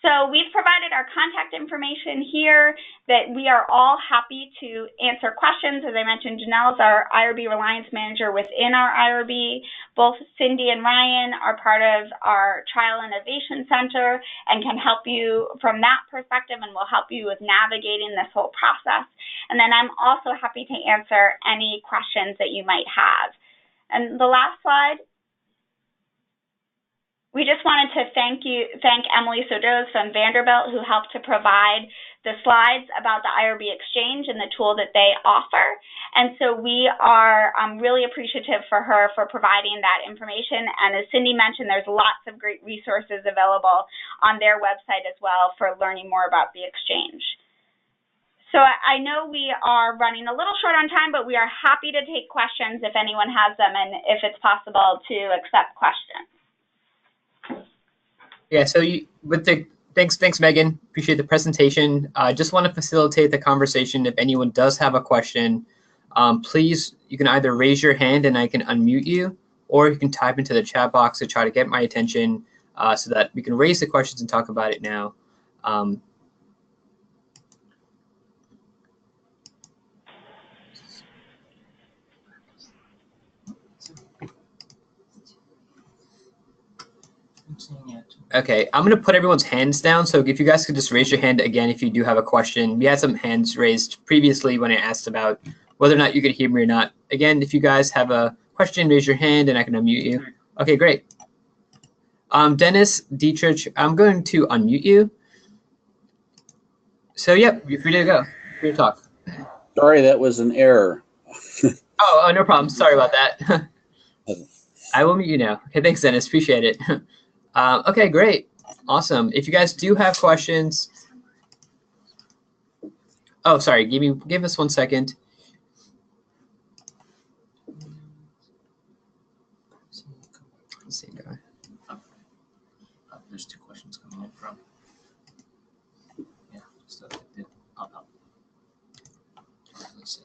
Speaker 2: So we've provided our contact information here that we are all happy to answer questions. As I mentioned, Janelle's our IRB Reliance Manager within our IRB. Both Cindy and Ryan are part of our Trial Innovation Center and can help you from that perspective and will help you with navigating this whole process. And then I'm also happy to answer any questions that you might have. And the last slide. We just wanted to thank Emily Sodos from Vanderbilt, who helped to provide the slides about the IRB Exchange and the tool that they offer. And so we are really appreciative for her for providing that information. And as Cindy mentioned, there's lots of great resources available on their website as well for learning more about the Exchange. So I know we are running a little short on time, but we are happy to take questions if anyone has them and if it's possible to accept questions.
Speaker 1: Yeah, so thanks, Megan. Appreciate the presentation. Just want to facilitate the conversation. If anyone does have a question, please, you can either raise your hand and I can unmute you, or you can type into the chat box to try to get my attention. so that we can raise the questions and talk about it now. Okay, I'm going to put everyone's hands down, so if you guys could just raise your hand again if you do have a question. We had some hands raised previously when I asked about whether or not you could hear me or not. Again, if you guys have a question, raise your hand and I can unmute you. Okay, great. Dennis Dietrich, I'm going to unmute you. So, yep, you're free to go. Free to talk.
Speaker 4: Sorry, that was an error.
Speaker 1: Oh, no problem. Sorry about that. I will mute you now. Okay, thanks, Dennis. Appreciate it. Okay, great. Awesome. If you guys do have questions. Oh, sorry. Give us 1 second. Same guy.
Speaker 5: There's 2 questions coming in from. Yeah, so let's see.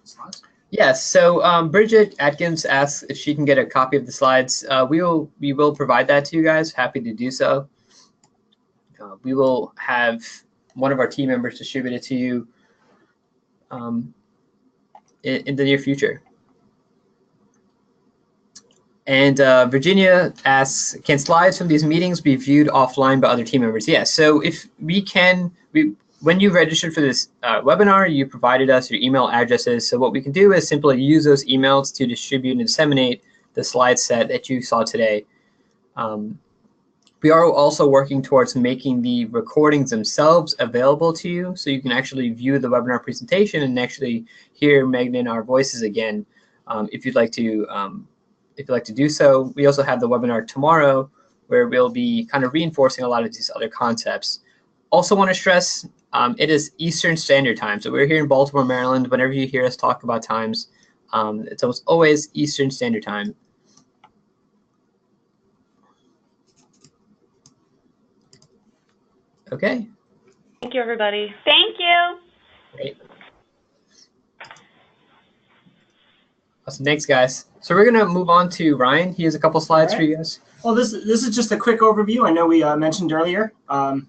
Speaker 5: Slides.
Speaker 1: Yes, so Bridget Atkins asks if she can get a copy of the slides. We will provide that to you guys. Happy to do so. We will have one of our team members distribute it to you in the near future. And Virginia asks, can slides from these meetings be viewed offline by other team members? Yes, so if we can, when you registered for this webinar, you provided us your email addresses. So what we can do is simply use those emails to distribute and disseminate the slide set that you saw today. We are also working towards making the recordings themselves available to you, so you can actually view the webinar presentation and actually hear Megan and our voices again if you'd like to do so. We also have the webinar tomorrow where we'll be kind of reinforcing a lot of these other concepts. Also want to stress, it is Eastern Standard Time. So we're here in Baltimore, Maryland. Whenever you hear us talk about times, it's almost always Eastern Standard Time. Okay.
Speaker 3: Thank you, everybody.
Speaker 2: Thank you.
Speaker 1: Great. Awesome. Thanks, guys. So we're going to move on to Ryan. He has a couple slides for you guys.
Speaker 6: Well, this is just a quick overview. I know we mentioned earlier how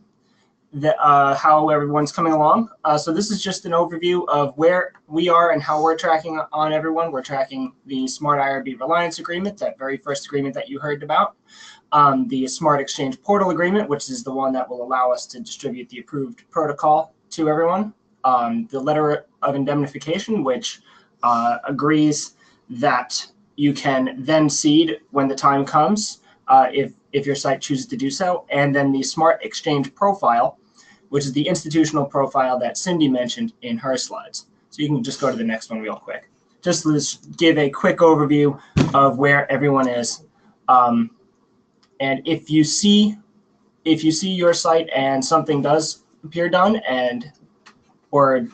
Speaker 6: everyone's coming along. So this is just an overview of where we are and how we're tracking on everyone. We're tracking the Smart IRB Reliance Agreement, that very first agreement that you heard about. The Smart Exchange Portal Agreement, which is the one that will allow us to distribute the approved protocol to everyone. The Letter of Indemnification, which agrees that you can then seed when the time comes if your site chooses to do so. And then the Smart Exchange Profile, which is the institutional profile that Cindy mentioned in her slides. So you can just go to the next one real quick. Just to give a quick overview of where everyone is. And if you see your site and something does appear done or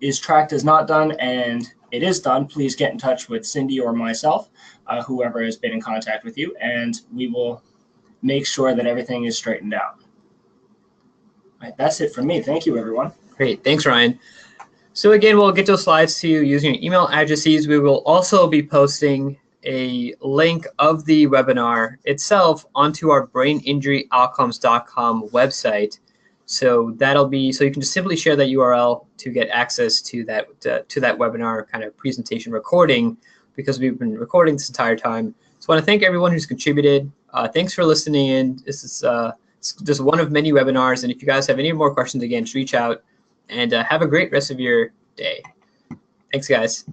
Speaker 6: is tracked as not done and it is done, please get in touch with Cindy or myself, whoever has been in contact with you, and we will make sure that everything is straightened out. All right, that's it from me. Thank you, everyone.
Speaker 1: Great. Thanks, Ryan. So again, we'll get those slides to you using your email addresses. We will also be posting a link of the webinar itself onto our braininjuryoutcomes.com website. So that'll be, so you can just simply share that URL to get access to that webinar kind of presentation recording, because we've been recording this entire time. So I want to thank everyone who's contributed. Thanks for listening in. This is just one of many webinars. And if you guys have any more questions, again, just reach out, and have a great rest of your day. Thanks, guys.